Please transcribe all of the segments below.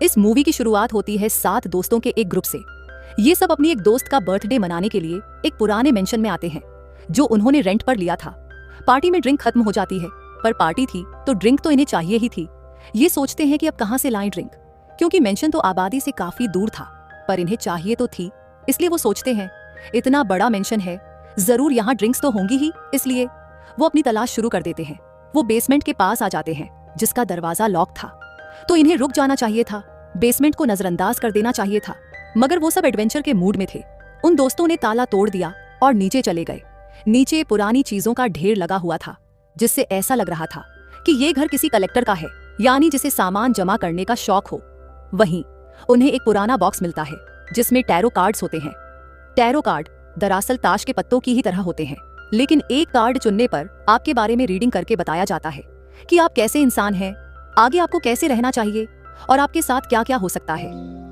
इस मूवी की शुरुआत होती है 7 दोस्तों के एक ग्रुप से। ये सब अपनी एक दोस्त का बर्थडे मनाने के लिए एक पुराने मेंशन में आते हैं जो उन्होंने रेंट पर लिया था। पार्टी में ड्रिंक खत्म हो जाती है, पर पार्टी थी तो ड्रिंक तो इन्हें चाहिए ही थी। ये सोचते हैं कि अब कहाँ से लाएं ड्रिंक, क्योंकि मेंशन तो आबादी से काफी दूर था, पर इन्हें चाहिए तो थी। इसलिए वो सोचते हैं इतना बड़ा मेंशन है, जरूर यहाँ ड्रिंक्स तो होंगी ही, इसलिए वो अपनी तलाश शुरू कर देते हैं। वो बेसमेंट के पास आ जाते हैं जिसका दरवाजा लॉक था, तो इन्हें रुक जाना चाहिए था, बेसमेंट को नजरअंदाज कर देना चाहिए था, मगर वो सब एडवेंचर के मूड में थे। उन दोस्तों ने ताला तोड़ दिया और नीचे चले गए। नीचे पुरानी चीजों का ढेर लगा हुआ था, जिससे ऐसा लग रहा था कि ये घर किसी कलेक्टर का है, यानी जिसे सामान जमा करने का शौक हो। वहीं उन्हें एक पुराना बॉक्स मिलता है जिसमें टैरो कार्ड्स होते हैं। टैरो कार्ड दरअसल ताश के पत्तों की ही तरह होते हैं, लेकिन एक कार्ड चुनने पर आपके बारे में रीडिंग करके बताया जाता है कि आप कैसे इंसान हैं, आगे आपको कैसे रहना चाहिए और आपके साथ क्या क्या हो सकता है।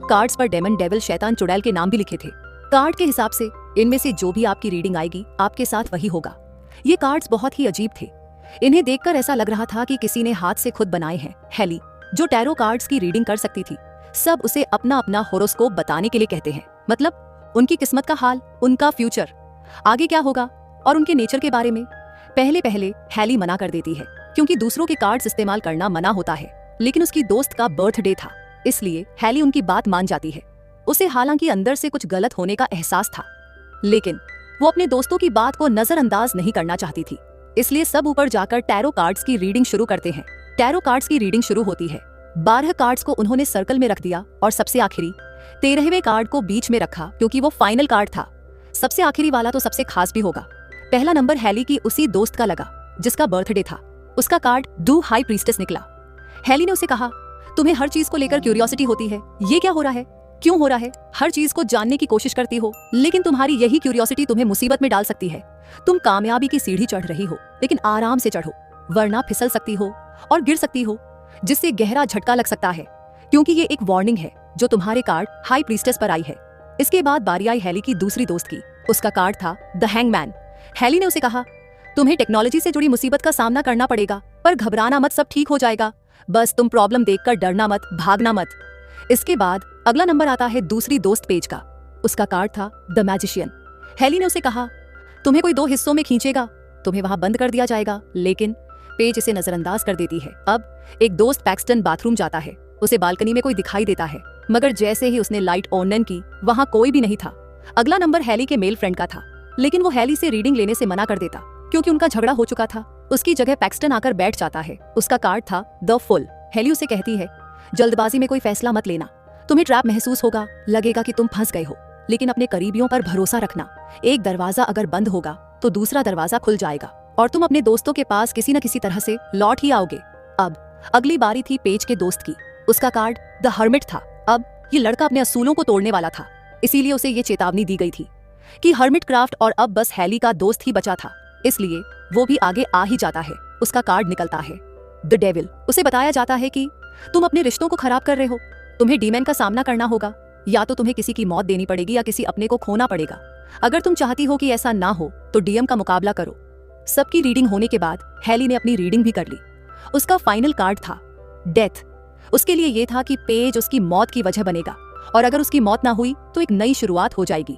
कार्ड्स पर डेमन, डेविल, शैतान, चुड़ैल के नाम भी लिखे थे। कार्ड के हिसाब से इनमें से जो भी आपकी रीडिंग आएगी आपके साथ वही होगा। ये कार्ड्स बहुत ही अजीब थे। इन्हें देखकर ऐसा लग रहा था कि किसी ने हाथ से खुद बनाए हैं। हेली, जो टैरो कार्ड्स की रीडिंग कर सकती थी, सब उसे अपना अपना होरोस्कोप बताने के लिए कहते हैं, मतलब उनकी किस्मत का हाल, उनका फ्यूचर, आगे क्या होगा और उनके नेचर के बारे में। पहले पहले हेली मना कर देती है, क्योंकि दूसरों के कार्ड्स इस्तेमाल करना मना होता है, लेकिन उसकी दोस्त का बर्थडे था, इसलिए हेली उनकी बात मान जाती है। उसे हालांकि अंदर से कुछ गलत होने का एहसास था, लेकिन वो अपने दोस्तों की बात को नजरअंदाज नहीं करना चाहती थी, इसलिए सब ऊपर जाकर टैरो कार्ड्स की रीडिंग शुरू करते हैं। टैरो कार्ड्स की रीडिंग शुरू होती है। 12 कार्ड्स को उन्होंने सर्कल में रख दिया और सबसे आखिरी 13वें कार्ड को बीच में रखा, क्योंकि वो फाइनल कार्ड था। सबसे आखिरी वाला तो सबसे खास भी होगा। पहला नंबर हेली की उसी दोस्त का लगा जिसका बर्थडे था। उसका कार्ड डू हाई प्रीस्टेस निकला। हेली ने उसे कहा, तुम्हें हर चीज को लेकर क्यूरियोसिटी होती है, ये क्या हो रहा है, क्यों हो रहा है, हर चीज को जानने की कोशिश करती हो, लेकिन तुम्हारी यही क्यूरियोसिटी तुम्हें मुसीबत में डाल सकती है। तुम कामयाबी की सीढ़ी चढ़ रही हो, लेकिन आराम से चढ़ो, वरना फिसल सकती हो और गिर सकती हो, जिससे गहरा झटका लग सकता है, क्योंकि ये एक वार्निंग है जो तुम्हारे कार्ड हाई प्रीस्टेस पर आई है। इसके बाद बारी आई हेली की दूसरी दोस्त की। उसका कार्ड था द हैंगमैन। हेली ने उसे कहा, तुम्हें टेक्नोलॉजी से जुड़ी मुसीबत का सामना करना पड़ेगा, पर घबराना मत, सब ठीक हो जाएगा, बस तुम प्रॉब्लम देखकर डरना मत, भागना मत। इसके बाद अगला नंबर आता है दूसरी दोस्त पेज का। उसका कार्ड था द मैजिशियन। हेली ने उसे कहा, तुम्हें कोई 2 हिस्सों में खींचेगा, तुम्हें वहां बंद कर दिया जाएगा, लेकिन पेज इसे नजरअंदाज कर देती है। अब एक दोस्त पैक्सटन बाथरूम जाता है। उसे बालकनी में कोई दिखाई देता है, मगर जैसे ही उसने लाइट ऑन की, वहां कोई भी नहीं था। अगला नंबर हेली के मेल फ्रेंड का था, लेकिन वो हेली से रीडिंग लेने से मना कर देता, क्योंकि उनका झगड़ा हो चुका था। उसकी जगह पैक्सटन आकर बैठ जाता है। उसका कार्ड था द फुल। हेली उसे कहती है, जल्दबाजी में कोई फैसला मत लेना, तुम्हें ट्रैप महसूस होगा, लगेगा कि तुम फंस गए हो, लेकिन अपने करीबियों पर भरोसा रखना। एक दरवाजा अगर बंद होगा तो दूसरा दरवाजा खुल जाएगा और तुम अपने दोस्तों के पास किसी न किसी तरह से लौट ही आओगे। अब अगली बारी थी पेज के दोस्त की। उसका कार्ड द हर्मिट था। अब ये लड़का अपने असूलों को तोड़ने वाला था, इसीलिए उसे ये चेतावनी दी गई थी कि हर्मिट क्राफ्ट और अब बस हेली का दोस्त ही बचा था, इसलिए वो भी आगे आ ही जाता है। उसका कार्ड निकलता है द डेविल। उसे बताया जाता है कि तुम अपने रिश्तों को खराब कर रहे हो, तुम्हें डीमन का सामना करना होगा, या तो तुम्हें किसी की मौत देनी पड़ेगी या किसी अपने को खोना पड़ेगा। अगर तुम चाहती हो कि ऐसा ना हो तो डीएम का मुकाबला करो। सबकी रीडिंग होने के बाद हेली ने अपनी रीडिंग भी कर ली। उसका फाइनल कार्ड था डेथ। उसके लिए यह था कि पेज उसकी मौत की वजह बनेगा, और अगर उसकी मौत ना हुई तो एक नई शुरुआत हो जाएगी।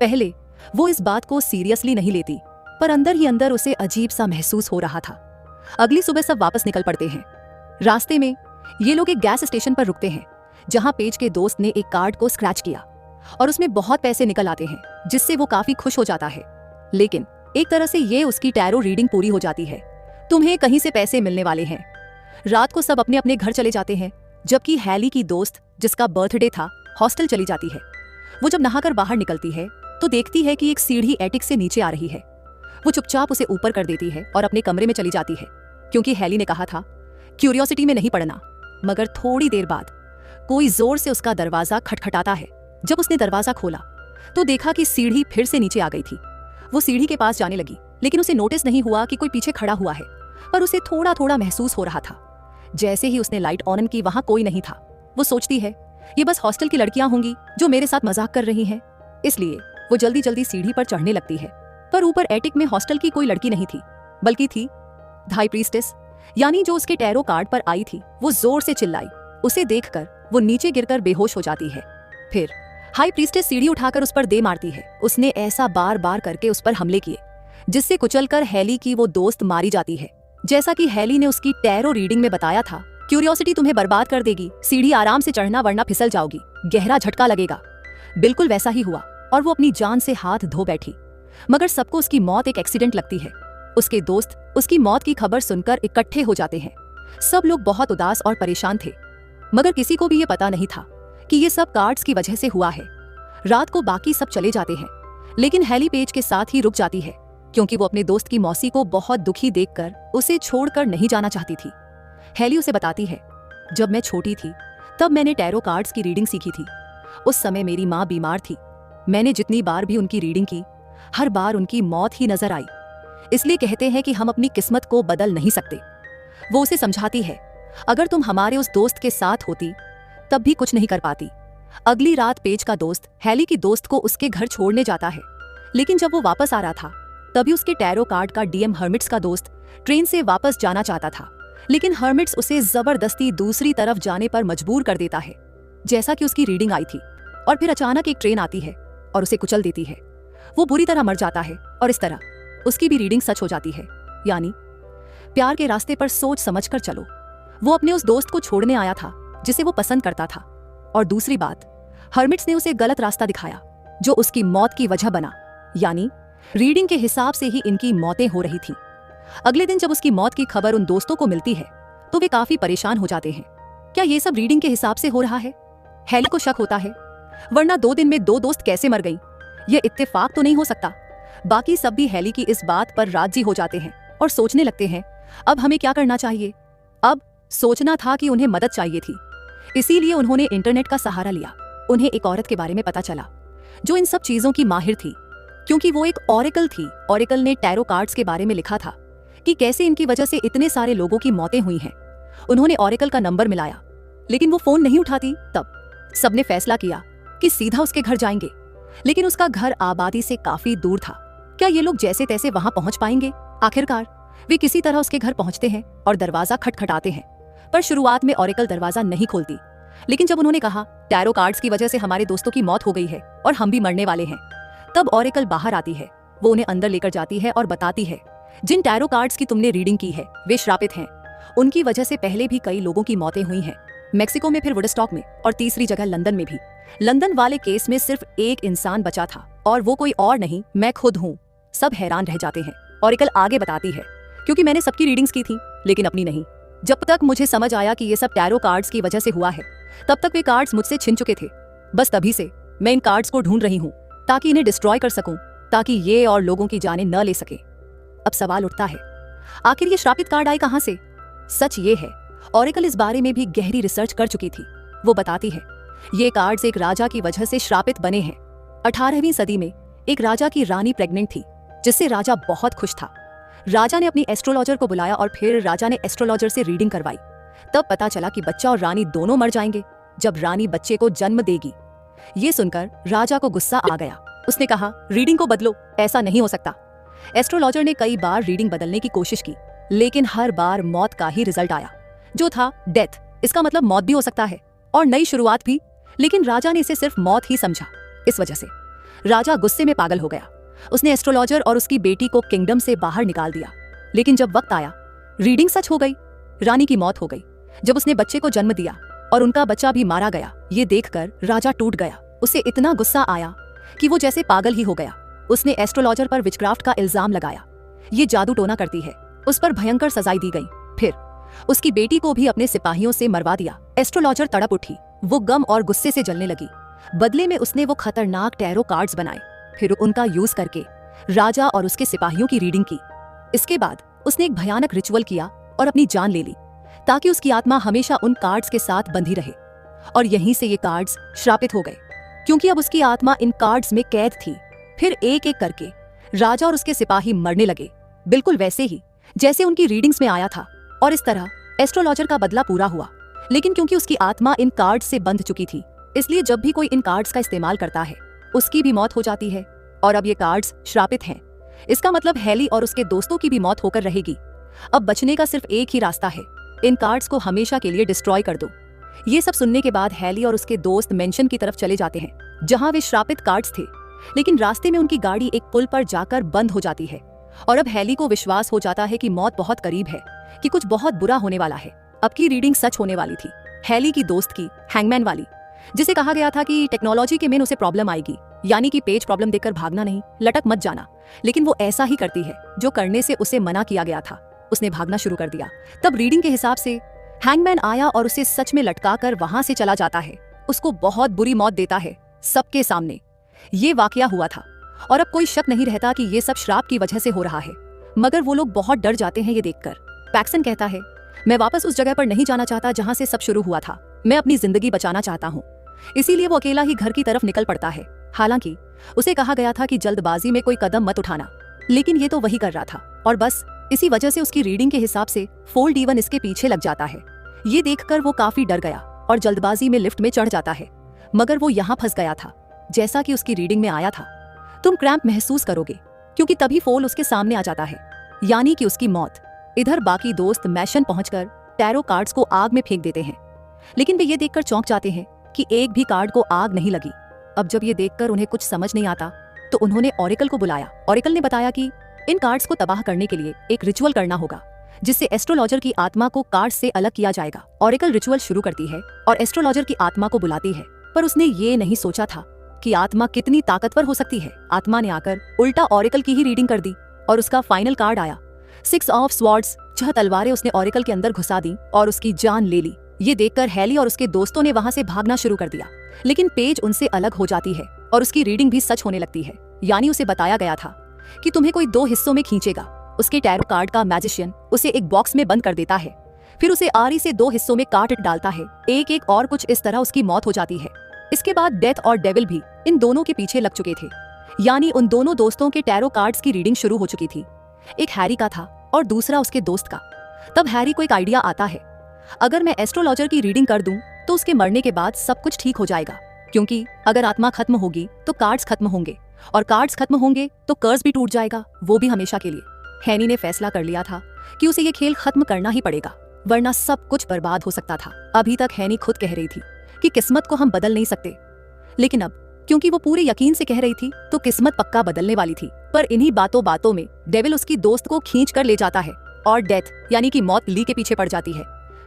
पहले वो इस बात को सीरियसली नहीं लेती, पर अंदर ही अंदर उसे अजीब सा महसूस हो रहा था। अगली सुबह सब वापस निकल पड़ते हैं। रास्ते में ये लोग एक गैस स्टेशन पर रुकते हैं, जहां पेज के दोस्त ने एक कार्ड को स्क्रैच किया और उसमें बहुत पैसे निकल आते हैं, जिससे वो काफी खुश हो जाता है। लेकिन एक तरह से ये उसकी टैरो रीडिंग पूरी हो जाती है। तुम्हें कहीं से पैसे मिलने वाले हैं। रात को सब अपने अपने घर चले जाते हैं, जबकि हेली की दोस्त जिसका बर्थडे था हॉस्टल चली जाती है। वो जब नहाकर बाहर निकलती है तो देखती है कि एक सीढ़ी एटिक से नीचे आ रही है। वो चुपचाप उसे ऊपर कर देती है और अपने कमरे में चली जाती है, क्योंकि हेली ने कहा था क्यूरियोसिटी में नहीं पड़ना। मगर थोड़ी देर बाद कोई जोर से उसका दरवाजा खटखटाता है। जब उसने दरवाजा खोला तो देखा कि सीढ़ी फिर से नीचे आ गई थी। वो सीढ़ी के पास जाने लगी, लेकिन उसे नोटिस नहीं हुआ कि कोई पीछे खड़ा हुआ है, पर उसे थोड़ा थोड़ा महसूस हो रहा था। जैसे ही उसने लाइट ऑन की, वहां कोई नहीं था। वो सोचती है ये बस हॉस्टल की लड़कियां होंगी जो मेरे साथ मजाक कर रही हैं, इसलिए वो जल्दी जल्दी सीढ़ी पर चढ़ने लगती है। पर ऊपर एटिक में हॉस्टल की कोई लड़की नहीं थी, बल्कि थी हाई प्रीस्टेस, यानी जो उसके टैरो कार्ड पर आई थी। वो जोर से चिल्लाई। उसे देखकर वो नीचे गिरकर बेहोश हो जाती है। फिर हाई प्रीस्टेस सीढ़ी उठाकर उस पर दे मारती है। उसने ऐसा बार बार करके उस पर हमले किए जिससे कुचलकर हैली की वो दोस्त मारी जाती है। जैसा कि हैली ने उसकी टैरो रीडिंग में बताया था, क्यूरियोसिटी तुम्हें बर्बाद कर देगी, सीढ़ी आराम से चढ़ना वरना फिसल जाओगी, गहरा झटका लगेगा। बिल्कुल वैसा ही हुआ और वो अपनी जान से हाथ धो बैठी। मगर सबको उसकी मौत एक एक्सीडेंट लगती है। उसके दोस्त उसकी मौत की खबर सुनकर इकट्ठे हो जाते हैं। सब लोग बहुत उदास और परेशान थे, मगर किसी को भी ये पता नहीं था कि ये सब कार्ड्स की वजह से हुआ है। रात को बाकी सब चले जाते हैं, लेकिन हैली पेज के साथ ही रुक जाती है क्योंकि वो अपने दोस्त की मौसी को बहुत दुखी देखकर उसे छोड़कर नहीं जाना चाहती थी। हैली उसे बताती है, जब मैं छोटी थी तब मैंने टैरो कार्ड्स की रीडिंग सीखी थी। उस समय मेरी माँ बीमार थी। मैंने जितनी बार भी उनकी रीडिंग की, हर बार उनकी मौत ही नजर आई। इसलिए कहते हैं कि हम अपनी किस्मत को बदल नहीं सकते। वो उसे समझाती है, अगर तुम हमारे उस दोस्त के साथ होती तब भी कुछ नहीं कर पाती। अगली रात पेज का दोस्त हैली की दोस्त को उसके घर छोड़ने जाता है, लेकिन जब वो वापस आ रहा था तभी उसके टैरो कार्ड का डीएम हर्मिट्स का दोस्त ट्रेन से वापस जाना चाहता था, लेकिन हर्मिट्स उसे जबरदस्ती दूसरी तरफ जाने पर मजबूर कर देता है जैसा कि उसकी रीडिंग आई थी। और फिर अचानक एक ट्रेन आती है और उसे कुचल देती है। वो बुरी तरह मर जाता है और इस तरह उसकी भी रीडिंग सच हो जाती है। यानी प्यार के रास्ते पर सोच समझ कर चलो। वो अपने उस दोस्त को छोड़ने आया था जिसे वो पसंद करता था, और दूसरी बात, हर्मिट्स ने उसे गलत रास्ता दिखाया जो उसकी मौत की वजह बना। यानी रीडिंग के हिसाब से ही इनकी मौतें हो रही थीं। अगले दिन जब उसकी मौत की खबर उन दोस्तों को मिलती है तो वे काफी परेशान हो जाते हैं। क्या ये सब रीडिंग के हिसाब से हो रहा है? हैली को शक होता है, वरना 2 दिन में 2 दोस्त कैसे मर गई? ये इत्तेफाक तो नहीं हो सकता। बाकी सब भी हैली की इस बात पर राजी हो जाते हैं और सोचने लगते हैं, अब हमें क्या करना चाहिए? अब सोचना था कि उन्हें मदद चाहिए थी, इसीलिए उन्होंने इंटरनेट का सहारा लिया। उन्हें एक औरत के बारे में पता चला जो इन सब चीजों की माहिर थी, क्योंकि वो एक ऑरेकल थी। ऑरेकल ने टैरो कार्ड्स के बारे में लिखा था कि कैसे इनकी वजह से इतने सारे लोगों की मौतें हुई हैं। उन्होंने ऑरेकल का नंबर मिलाया, लेकिन वो फोन नहीं उठाती। तब सबने फैसला किया कि सीधा उसके घर जाएंगे, लेकिन उसका घर आबादी से काफी दूर था। क्या ये लोग जैसे तैसे वहां पहुंच पाएंगे? आखिरकार वे किसी तरह उसके घर पहुंचते हैं और दरवाजा खटखटाते हैं, पर शुरुआत में ऑरेकल दरवाजा नहीं खोलती। लेकिन जब उन्होंने कहा टैरो कार्ड्स की वजह से हमारे दोस्तों की मौत हो गई है और हम भी मरने वाले हैं, तब ऑरेकल बाहर आती है। वो उन्हें अंदर लेकर जाती है और बताती है, जिन टैरो कार्ड्स की तुमने रीडिंग की है वे श्रापित हैं। उनकी वजह से पहले भी कई लोगों की मौतें हुई हैं, मेक्सिको में, फिर वुडस्टॉक में, और तीसरी जगह लंदन में भी। लंदन वाले केस में सिर्फ एक इंसान बचा था और वो कोई और नहीं, मैं खुद हूँ। सब हैरान रह जाते हैं। ऑरेकल आगे बताती है, क्योंकि मैंने सबकी रीडिंग्स की थी लेकिन अपनी नहीं। जब तक मुझे समझ आया कि ये सब टैरो कार्ड्स की वजह से हुआ है, तब तक वे कार्ड्स मुझसे छिन चुके थे। बस तभी से मैं इन कार्ड्स को ढूंढ रही हूँ ताकि इन्हें डिस्ट्रॉय कर सकूं, ताकि ये और लोगों की जानें न ले सके। अब सवाल उठता है, आखिर ये श्रापित कार्ड आए कहां से? सच ये है, ऑरेकल इस बारे में भी गहरी रिसर्च कर चुकी थी। वो बताती है, ये कार्ड्स एक राजा की वजह से श्रापित बने हैं। 18वीं सदी में एक राजा की रानी प्रेग्नेंट थी, जिससे राजा बहुत खुश था। राजा ने अपनी एस्ट्रोलॉजर को बुलाया और फिर राजा ने एस्ट्रोलॉजर से रीडिंग करवाई। तब पता चला कि बच्चा और रानी दोनों मर जाएंगे जब रानी बच्चे को जन्म देगी। ये सुनकर राजा को गुस्सा आ गया। उसने कहा, रीडिंग को बदलो, ऐसा नहीं हो सकता। एस्ट्रोलॉजर ने कई बार रीडिंग बदलने की कोशिश की, लेकिन हर बार मौत का ही रिजल्ट आया, जो था डेथ। इसका मतलब मौत भी हो सकता है और नई शुरुआत भी, लेकिन राजा ने इसे सिर्फ मौत ही समझा। इस वजह से राजा गुस्से में पागल हो गया। उसने एस्ट्रोलॉजर और उसकी बेटी को किंगडम से बाहर निकाल दिया। लेकिन जब वक्त आया, रीडिंग सच हो गई। रानी की मौत हो गई जब उसने बच्चे को जन्म दिया और उनका बच्चा भी मारा गया। ये देखकर राजा टूट गया। उसे इतना गुस्सा आया कि वो जैसे पागल ही हो गया। उसने एस्ट्रोलॉजर पर विचक्राफ्ट का इल्जाम लगाया, ये जादू टोना करती है। उस पर भयंकर सजाएं दी गई। फिर उसकी बेटी को भी अपने सिपाहियों से मरवा दिया। एस्ट्रोलॉजर तड़प उठी। वो गम और गुस्से से जलने लगी। बदले में उसने वो खतरनाक टैरो कार्ड्स बनाए, फिर उनका यूज करके राजा और उसके सिपाहियों की रीडिंग की। इसके बाद उसने एक भयानक रिचुअल किया और अपनी जान ले ली, ताकि उसकी आत्मा हमेशा उन कार्ड्स के साथ बंधी रहे। और यहीं से ये कार्ड्स श्रापित हो गए, क्योंकि अब उसकी आत्मा इन कार्ड्स में कैद थी। फिर एक एक करके राजा और उसके सिपाही मरने लगे, बिल्कुल वैसे ही जैसे उनकी रीडिंग्स में आया था। और इस तरह एस्ट्रोलॉजर का बदला पूरा हुआ। लेकिन क्योंकि उसकी आत्मा इन कार्ड्स से बंध चुकी थी, इसलिए जब भी कोई इन कार्ड्स का इस्तेमाल करता है, उसकी भी मौत हो जाती है। और अब ये कार्ड्स श्रापित हैं। इसका मतलब हैली और उसके दोस्तों की भी मौत होकर रहेगी। अब बचने का सिर्फ एक ही रास्ता है, इन कार्ड्स को हमेशा के लिए डिस्ट्रॉय कर दो। ये सब सुनने के बाद हैली और उसके दोस्त मेंशन की तरफ चले जाते हैं जहां वे श्रापित कार्ड्स थे। लेकिन रास्ते में उनकी गाड़ी एक पुल पर जाकर बंद हो जाती है और अब हैली को विश्वास हो जाता है कि मौत बहुत करीब है, कि कुछ बहुत बुरा होने वाला है। अब की रीडिंग सच होने वाली थी, हैली की दोस्त की, हैंगमैन वाली, जिसे कहा गया था कि टेक्नोलॉजी के मेन उसे प्रॉब्लम आएगी, यानी कि पेज प्रॉब्लम देखकर भागना नहीं, लटक मत जाना। लेकिन वो ऐसा ही करती है जो करने से उसे मना किया गया था। उसने भागना शुरू कर दिया। तब रीडिंग के हिसाब से हैंगमैन आया और उसे सच में लटका कर वहां से चला जाता है, उसको बहुत बुरी मौत देता है सबके सामने। ये वाकया हुआ था और अब कोई शक नहीं रहता कि ये सब श्राप की वजह से हो रहा है, मगर वो लोग बहुत डर जाते हैं ये देखकर। पैक्सन कहता है, मैं वापस उस जगह पर नहीं जाना चाहता जहां से सब शुरू हुआ था, मैं अपनी जिंदगी बचाना चाहता हूँ। इसीलिए वो अकेला ही घर की तरफ निकल पड़ता है। हालांकि उसे कहा गया था कि जल्दबाजी में कोई कदम मत उठाना, लेकिन ये तो वही कर रहा था और बस इसी वजह से उसकी रीडिंग के हिसाब से फोल्ड इवन इसके पीछे लग जाता है। ये देखकर वो काफी डर गया और जल्दबाजी में लिफ्ट में चढ़ जाता है, मगर वो यहाँ फंस गया था जैसा कि उसकी रीडिंग में आया था। तुम क्रैम्प महसूस करोगे क्योंकि तभी फोल उसके सामने आ जाता है, यानी कि उसकी मौत। इधर बाकी दोस्त मैशन पहुंचकर टैरो कार्ड्स को आग में फेंक देते हैं, लेकिन वे ये देखकर चौंक जाते हैं कि एक भी कार्ड को आग नहीं लगी। अब जब ये देखकर उन्हें कुछ समझ नहीं आता तो उन्होंने ऑरेकल को बुलाया। ऑरेकल ने बताया कि इन कार्ड्स को तबाह करने के लिए एक रिचुअल करना होगा, जिससे एस्ट्रोलॉजर की आत्मा को कार्ड्स से अलग किया जाएगा। ऑरेकल रिचुअल शुरू करती है और एस्ट्रोलॉजर की आत्मा को बुलाती है, पर उसने ये नहीं सोचा था कि आत्मा कितनी ताकतवर हो सकती है। आत्मा ने आकर उल्टा ऑरेकल की ही रीडिंग कर दी और उसका फाइनल कार्ड आया 6 ऑफ स्वॉर्ड्स। 6 तलवारें उसने ऑरेकल के अंदर घुसा दी और उसकी जान ले ली। ये देखकर हैली और उसके दोस्तों ने वहां से भागना शुरू कर दिया, लेकिन पेज उनसे अलग हो जाती है और उसकी रीडिंग भी सच होने लगती है। यानी उसे बताया गया था कि तुम्हें कोई 2 हिस्सों में खींचेगा। उसके टैरो कार्ड का मैजिशियन उसे एक बॉक्स में बंद कर देता है, फिर उसे आरी से 2 हिस्सों में काट डालता है, एक एक, और कुछ इस तरह उसकी मौत हो जाती है। इसके बाद डेथ और डेविल भी इन दोनों के पीछे लग चुके थे, यानी उन दोनों दोस्तों के टैरो कार्ड्स की रीडिंग शुरू हो चुकी थी। एक हैरी का था और दूसरा उसके दोस्त का। तब हैरी को एक आइडिया आता है, अगर मैं एस्ट्रोलॉजर की रीडिंग कर दूं तो उसके मरने के बाद सब कुछ ठीक हो जाएगा, क्योंकि अगर आत्मा खत्म होगी तो कार्ड्स खत्म होंगे और कार्ड्स खत्म होंगे तो कर्ज भी टूट जाएगा, वो भी हमेशा के लिए। हैनी ने फैसला कर लिया था कि उसे ये खेल खत्म करना ही पड़ेगा, वरना सब कुछ बर्बाद हो सकता था। अभी तक हैनी खुद कह रही थी कि किस्मत को हम बदल नहीं सकते, लेकिन अब क्योंकि वो पूरे यकीन से कह रही थी तो किस्मत पक्का बदलने वाली थी। पर इन्हीं बातों बातों में डेविल उसकी दोस्त को खींच कर ले जाता है और डेथ यानी कि मौत ली के पीछे पड़ जाती है।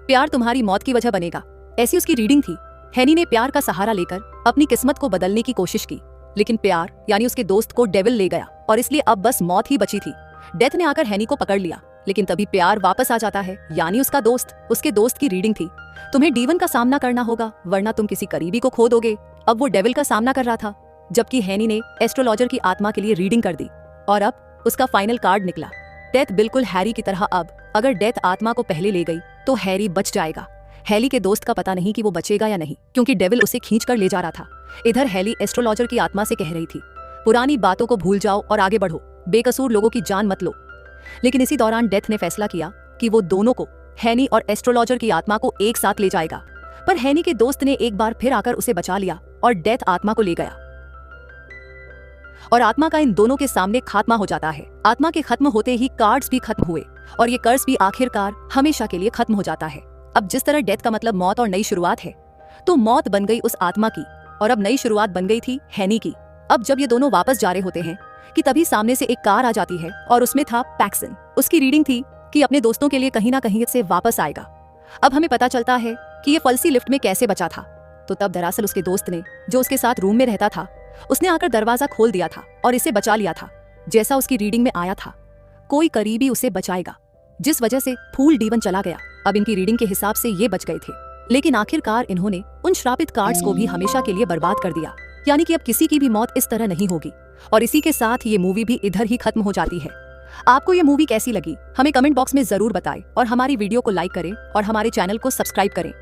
प्यार तुम्हारी मौत की वजह बनेगा, ऐसी उसकी रीडिंग थी। हैनी ने प्यार का सहारा लेकर अपनी किस्मत को बदलने की कोशिश की, लेकिन प्यार यानी उसके दोस्त को डेविल ले गया और इसलिए अब बस मौत ही बची थी। डेथ ने आकर हैनी को पकड़ लिया, लेकिन तभी प्यार वापस आ जाता है, यानी उसका दोस्त। उसके दोस्त की रीडिंग थी, तुम्हें डीवन का सामना करना होगा वरना तुम किसी करीबी को खो दोगे। अब वो डेविल का सामना कर रहा था, जबकि हैनी ने एस्ट्रोलॉजर की आत्मा के लिए रीडिंग कर दी और अब उसका फाइनल कार्ड निकला डेथ। बिल्कुल हैरी की तरह अब अगर डेथ आत्मा को पहले ले गई तो हैरी बच जाएगा। हैली के दोस्त का पता नहीं कि वो बचेगा या नहीं, क्योंकि डेविल उसे खींच कर ले जा रहा था। इधर हैली एस्ट्रोलॉजर की आत्मा से कह रही थी, पुरानी बातों को भूल जाओ और आगे बढ़ो, बेकसूर लोगों की जान मत लो। लेकिन इसी दौरान डेथ ने फैसला किया कि वो दोनों को, हैनी और एस्ट्रोलॉजर की आत्मा को एक साथ ले जाएगा। पर हैनी के दोस्त ने एक बार फिर आकर उसे बचा लिया और डेथ आत्मा को ले गया और आत्मा का इन दोनों के सामने खात्मा हो जाता है। आत्मा के खत्म होते ही कार्ड्स भी खत्म हुए और ये कर्ज भी आखिरकार हमेशा के लिए खत्म हो जाता है। अब जिस तरह डेथ का मतलब मौत और नई शुरुआत है, तो मौत बन गई उस आत्मा की और अब नई शुरुआत बन गई थी हैनी की। अब जब ये दोनों वापस जा रहे होते हैं कि तभी सामने से एक कार आ जाती है और उसमें था पैक्सन। उसकी रीडिंग थी कि अपने दोस्तों के लिए कहीं ना कहीं से वापस आएगा। अब हमें पता चलता है कि ये फलसी लिफ्ट में कैसे बचा था। तो तब दरअसल उसके दोस्त ने, जो उसके साथ रूम में रहता था, उसने आकर दरवाजा खोल दिया था और इसे बचा लिया था, जैसा उसकी रीडिंग में आया था। कोई करीबी उसे बचाएगा, जिस वजह से फूल डीवन चला गया। अब इनकी रीडिंग के हिसाब से ये बच गए थे, लेकिन आखिरकार इन्होंने उन श्रापित कार्ड्स को भी हमेशा के लिए बर्बाद कर दिया, यानी कि अब किसी की भी मौत इस तरह नहीं होगी। और इसी के साथ ये मूवी भी इधर ही खत्म हो जाती है। आपको ये मूवी कैसी लगी हमें कमेंट बॉक्स में जरूर बताएं और हमारी वीडियो को लाइक करें और हमारे चैनल को सब्सक्राइब करें।